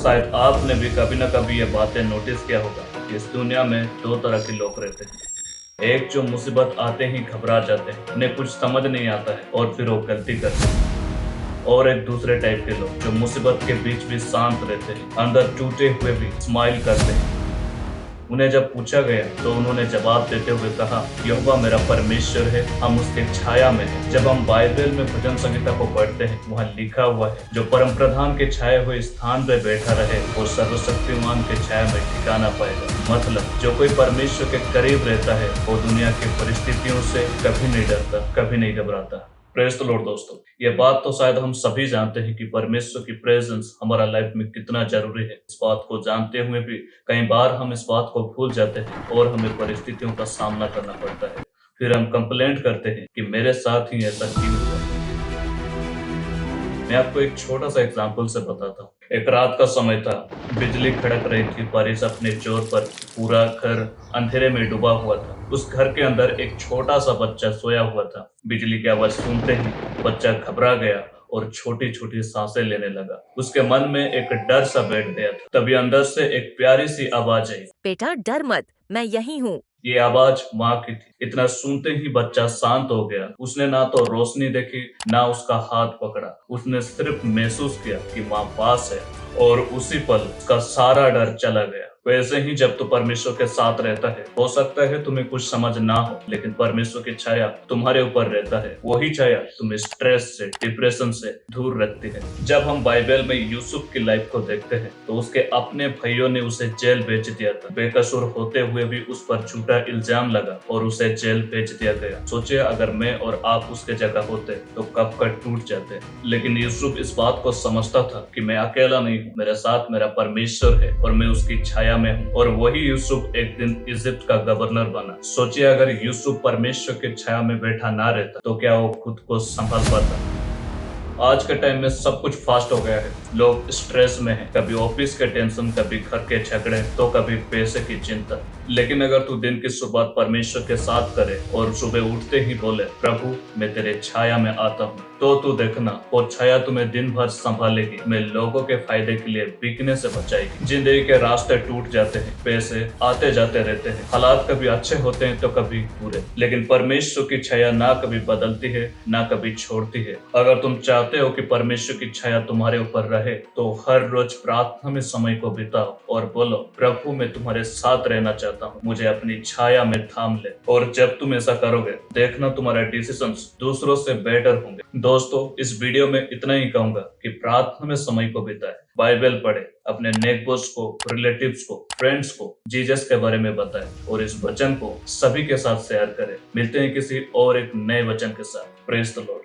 शायद आपने भी कभी न कभी ये बातें नोटिस किया होगा कि इस दुनिया में दो तरह के लोग रहते हैं। एक जो मुसीबत आते ही घबरा जाते हैं, उन्हें कुछ समझ नहीं आता है और फिर वो गलती करते हैं। और एक दूसरे टाइप के लोग जो मुसीबत के बीच भी शांत रहते हैं, अंदर टूटे हुए भी स्माइल करते हैं। उन्हें जब पूछा गया तो उन्होंने जवाब देते हुए कहा, यहोवा मेरा परमेश्वर है, हम उसके छाया में हैं। जब हम बाइबल में भजन संहिता को पढ़ते हैं, वहाँ लिखा हुआ है, जो परम प्रधान के छाए हुए स्थान पे बैठा रहे, वो सर्वशक्तिमान के छाया में ठिकाना पाएगा। मतलब जो कोई परमेश्वर के करीब रहता है, वो दुनिया की परिस्थितियों से कभी नहीं डरता, कभी नहीं घबराता। प्रेज़ द लॉर्ड दोस्तों, ये बात तो शायद हम सभी जानते हैं कि परमेश्वर की प्रेजेंस हमारा लाइफ में कितना जरूरी है। इस बात को जानते हुए भी कई बार हम इस बात को भूल जाते हैं और हमें परिस्थितियों का सामना करना पड़ता है। फिर हम कंप्लेंट करते हैं कि मेरे साथ ही ऐसा क्यों हुआ। मैं आपको एक छोटा सा एग्जांपल से बताता हूँ। एक रात का समय था, बिजली कड़क रही थी, बारिश अपने जोर पर, पूरा घर अंधेरे में डूबा हुआ था। उस घर के अंदर एक छोटा सा बच्चा सोया हुआ था। बिजली की आवाज सुनते ही बच्चा घबरा गया और छोटी छोटी सांसें लेने लगा। उसके मन में एक डर सा बैठ गया था। तभी अंदर से एक प्यारी सी आवाज आई, बेटा डर मत, मैं यहीं हूँ। ये आवाज माँ की थी। इतना सुनते ही बच्चा शांत हो गया। उसने ना तो रोशनी देखी, ना उसका हाथ पकड़ा। उसने सिर्फ महसूस किया कि माँ पास है और उसी पल उसका सारा डर चला गया। वैसे ही जब तू परमेश्वर के साथ रहता है, हो सकता है तुम्हें कुछ समझ ना हो, लेकिन परमेश्वर की छाया तुम्हारे ऊपर रहता है। वही छाया तुम्हें स्ट्रेस से, डिप्रेशन से दूर रखती है। जब हम बाइबल में यूसुफ की लाइफ को देखते हैं, तो उसके अपने भाइयों ने उसे जेल भेज दिया था। बेकसूर होते हुए भी उस पर झूठा इल्जाम लगा और उसे जेल भेज दिया गया। सोचिए अगर मैं और आप उसके जगह होते तो कब का टूट जाते। लेकिन यूसुफ इस बात को समझता था कि मैं अकेला नहीं हूँ, मेरे साथ मेरा परमेश्वर है और मैं उसकी छाया में हूँ। और वही यूसुफ एक दिन इजिप्ट का गवर्नर बना। सोचिए अगर यूसुफ परमेश्वर की छाया में बैठा ना रहता तो क्या वो खुद को संभाल पाता। आज के टाइम में सब कुछ फास्ट हो गया है। लोग स्ट्रेस में हैं, कभी ऑफिस के टेंशन, कभी घर के झगड़े, तो कभी पैसे की चिंता। लेकिन अगर तू दिन की शुरुआत परमेश्वर के साथ करे और सुबह उठते ही बोले, प्रभु मैं तेरे छाया में आता हूँ, तो तू देखना वो छाया तुम्हें दिन भर संभालेगी, मैं लोगों के फायदे के लिए बिकने से बचाएगी। जिंदगी के रास्ते टूट जाते हैं, पैसे आते जाते रहते हैं, हालात कभी अच्छे होते हैं तो कभी बुरे, लेकिन परमेश्वर की छाया ना कभी बदलती है, ना कभी छोड़ती है। अगर तुम चाहते हो कि परमेश्वर की छाया तुम्हारे ऊपर रहे, तो हर रोज प्रार्थना में समय को बिताओ और बोलो, प्रभु मैं तुम्हारे साथ रहना चाहता हूँ, मुझे अपनी छाया में थाम ले। और जब तुम ऐसा करोगे, देखना तुम्हारे डिसीजंस दूसरों से बेटर होंगे। दोस्तों, इस वीडियो में इतना ही कहूंगा कि प्रार्थना में समय को बिताए, बाइबल पढ़े, अपने नेबर्स को, रिलेटिव्स को, फ्रेंड्स को जीसस के बारे में बताए और इस वचन को सभी के साथ शेयर करें। मिलते हैं किसी और एक नए वचन के साथ। Praise the Lord.